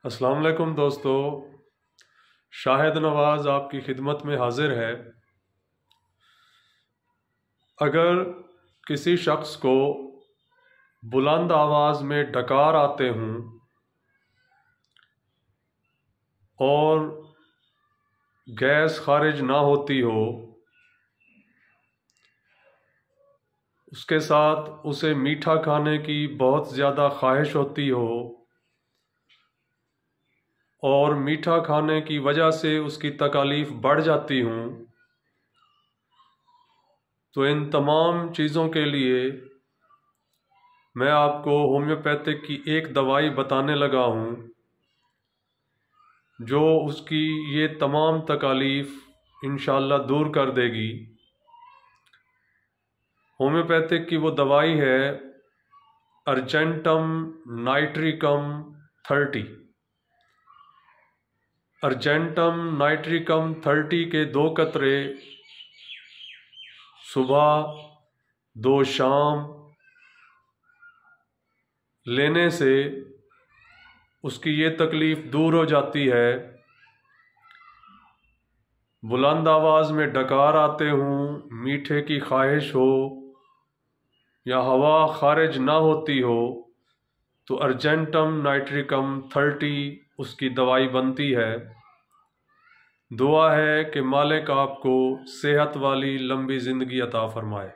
अस्सलाम वालेकुम दोस्तों, शाहिद नवाज़ आपकी खिदमत में हाजिर है। अगर किसी शख्स को बुलंद आवाज़ में डकार आते हों और गैस खारिज ना होती हो, उसके साथ उसे मीठा खाने की बहुत ज़्यादा ख्वाहिश होती हो और मीठा खाने की वजह से उसकी तकालीफ बढ़ जाती हूँ, तो इन तमाम चीज़ों के लिए मैं आपको होम्योपैथिक की एक दवाई बताने लगा हूँ जो उसकी ये तमाम तकालीफ इंशाअल्लाह दूर कर देगी। होम्योपैथिक की वो दवाई है अर्जेंटम नाइट्रिकम 30। अर्जेंटम नाइट्रिकम 30 के 2 कतरे सुबह 2 शाम लेने से उसकी ये तकलीफ़ दूर हो जाती है। बुलंद आवाज़ में डकार आते हों, मीठे की ख्वाहिश हो या हवा खारिज ना होती हो, तो अर्जेंटम नाइट्रिकम 30 उसकी दवाई बनती है। दुआ है कि मालिक आपको सेहत वाली लंबी ज़िंदगी अता फरमाए।